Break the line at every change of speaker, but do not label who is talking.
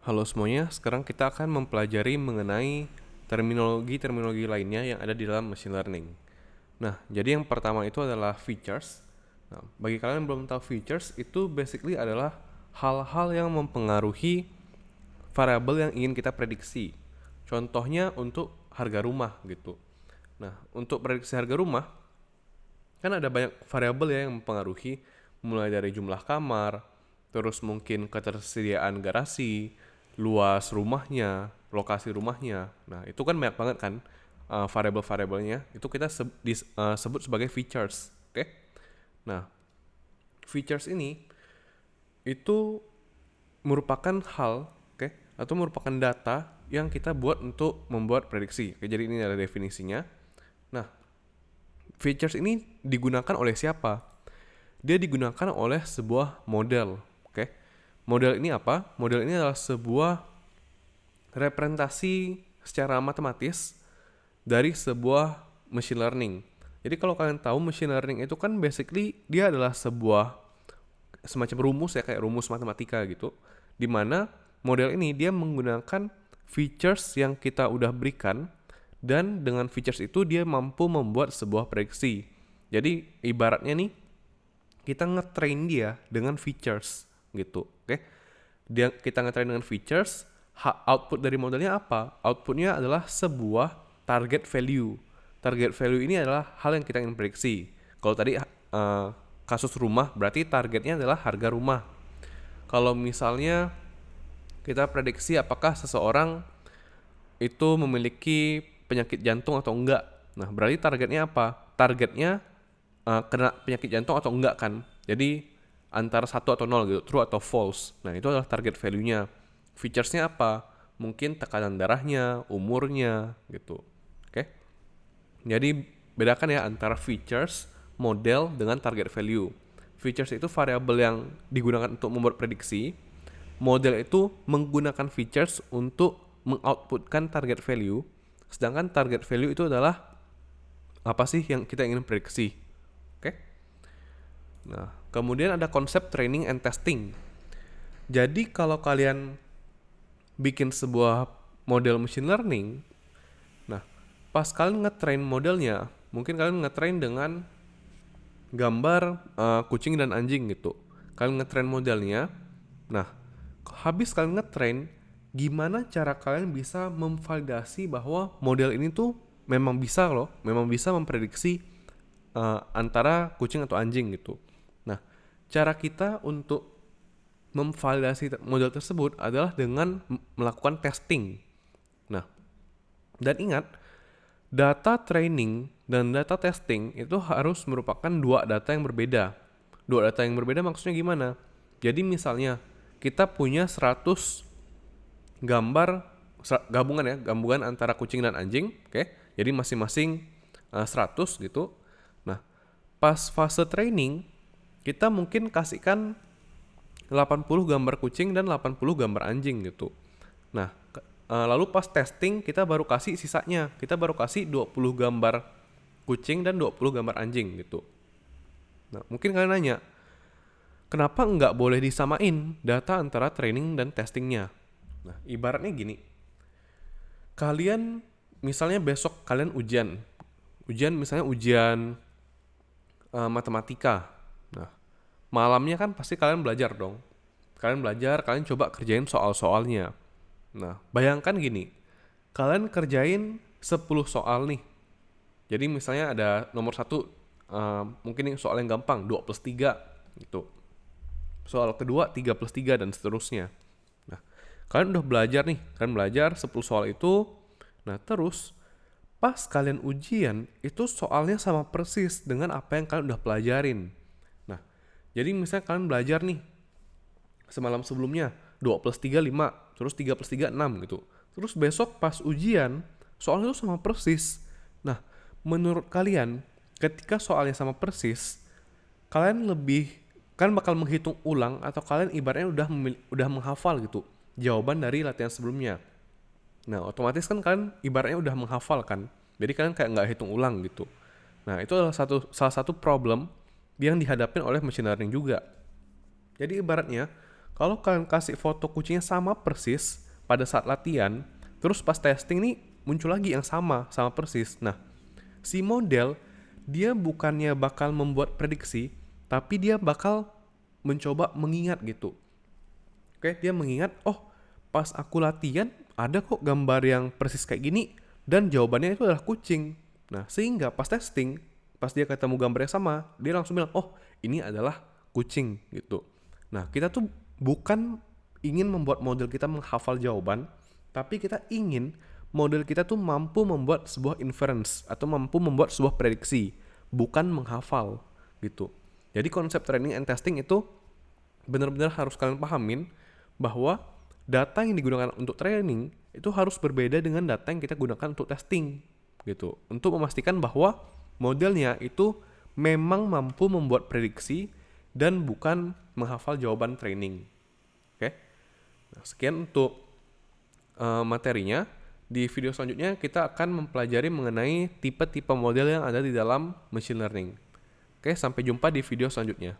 Halo semuanya, sekarang kita akan mempelajari mengenai terminologi-terminologi lainnya yang ada di dalam machine learning. Nah, jadi yang pertama itu adalah features. Nah, bagi kalian yang belum tahu features, itu basically adalah hal-hal yang mempengaruhi variabel yang ingin kita prediksi. Contohnya untuk harga rumah gitu. Nah, untuk prediksi harga rumah, kan ada banyak variabel ya yang mempengaruhi, mulai dari jumlah kamar, terus mungkin ketersediaan garasi, luas rumahnya, lokasi rumahnya. Nah, itu kan banyak banget kan variabel-variabelnya. Itu kita sebut sebagai features, oke? Nah, features ini itu merupakan hal, oke, atau merupakan data yang kita buat untuk membuat prediksi. Oke, jadi ini ada definisinya. Nah, features ini digunakan oleh siapa? Dia digunakan oleh sebuah model. Oke. Model ini apa? Model ini adalah sebuah representasi secara matematis dari sebuah machine learning. Jadi kalau kalian tahu machine learning itu kan basically dia adalah sebuah semacam rumus ya, kayak rumus matematika gitu. Di mana model ini dia menggunakan features yang kita udah berikan, dan dengan features itu dia mampu membuat sebuah prediksi. Jadi ibaratnya nih, kita ngetrain dia dengan features gitu, oke? Kita ngetrain dengan features, output dari modelnya apa? Outputnya adalah sebuah target value. Target value ini adalah hal yang kita ingin prediksi. Kalau tadi kasus rumah, berarti targetnya adalah harga rumah. Kalau misalnya kita prediksi apakah seseorang itu memiliki penyakit jantung atau enggak. Nah, berarti targetnya apa? Targetnya kena penyakit jantung atau enggak kan. Jadi antara 1 atau 0 gitu, true atau false. Nah, itu adalah target value-nya. Features-nya apa? Mungkin tekanan darahnya, umurnya gitu. Oke. Jadi bedakan ya antara features, model dengan target value. Features itu variabel yang digunakan untuk membuat prediksi. Model itu menggunakan features untuk mengoutputkan target value. Sedangkan target value itu adalah apa sih yang kita ingin prediksi. Oke? Nah, kemudian ada konsep training and testing. Jadi kalau kalian bikin sebuah model machine learning, nah, pas kalian ngetrain modelnya, mungkin kalian ngetrain dengan gambar kucing dan anjing gitu. Kalian ngetrain modelnya. Nah, habis kalian ngetrain, gimana cara kalian bisa memvalidasi bahwa model ini tuh memang bisa loh, memang bisa memprediksi antara kucing atau anjing gitu. Nah, cara kita untuk memvalidasi model tersebut adalah dengan melakukan testing. Nah, dan ingat, data training dan data testing itu harus merupakan dua data yang berbeda. Dua data yang berbeda maksudnya gimana? Jadi misalnya kita punya 100 gambar gabungan ya, gabungan antara kucing dan anjing, oke? Jadi masing-masing 100 gitu. Nah, pas fase training kita mungkin kasihkan 80 gambar kucing dan 80 gambar anjing gitu. Nah, lalu pas testing kita baru kasih sisanya. Kita baru kasih 20 gambar kucing dan 20 gambar anjing gitu. Nah, mungkin kalian nanya, kenapa nggak boleh disamain data antara training dan testingnya? Nah, ibaratnya gini, kalian misalnya besok kalian ujian misalnya ujian matematika. Nah, malamnya kan pasti kalian belajar dong. Kalian belajar, kalian coba kerjain soal-soalnya. Nah, bayangkan gini, kalian kerjain 10 soal nih. Jadi misalnya ada nomor satu, mungkin soal yang gampang, 2 plus 3 gitu. Soal kedua 3 plus 3 dan seterusnya. Nah, kalian udah belajar nih, kalian belajar 10 soal itu. Nah, terus pas kalian ujian, itu soalnya sama persis dengan apa yang kalian udah pelajarin. Nah, jadi misalnya kalian belajar nih semalam sebelumnya 2 plus 3 5, terus 3 plus 3 6 gitu. Terus besok pas ujian, soalnya itu sama persis. Nah, menurut kalian ketika soalnya sama persis, kalian lebih kan bakal menghitung ulang atau kalian ibaratnya udah menghafal gitu jawaban dari latihan sebelumnya. Nah, otomatis kan kalian ibaratnya udah menghafal kan. Jadi kalian kayak nggak hitung ulang gitu. Nah, itu adalah salah satu problem yang dihadapin oleh machine learning juga. Jadi ibaratnya Kalau kalian kasih foto kucingnya sama persis pada saat latihan, terus pas testing nih muncul lagi yang sama persis. Nah, si model dia bukannya bakal membuat prediksi, tapi dia bakal mencoba mengingat gitu. Oke, dia mengingat, oh pas aku latihan ada kok gambar yang persis kayak gini dan jawabannya itu adalah kucing. Nah, sehingga pas testing, pas dia ketemu gambar yang sama, dia langsung bilang, oh ini adalah kucing gitu. Nah, kita tuh bukan ingin membuat model kita menghafal jawaban, tapi kita ingin model kita tuh mampu membuat sebuah inference atau mampu membuat sebuah prediksi, bukan menghafal gitu. Jadi konsep training and testing itu benar-benar harus kalian pahamin bahwa data yang digunakan untuk training itu harus berbeda dengan data yang kita gunakan untuk testing gitu. Untuk memastikan bahwa modelnya itu memang mampu membuat prediksi dan bukan menghafal jawaban training. Oke. Nah, sekian untuk materinya. Di video selanjutnya kita akan mempelajari mengenai tipe-tipe model yang ada di dalam machine learning. Oke, sampai jumpa di video selanjutnya.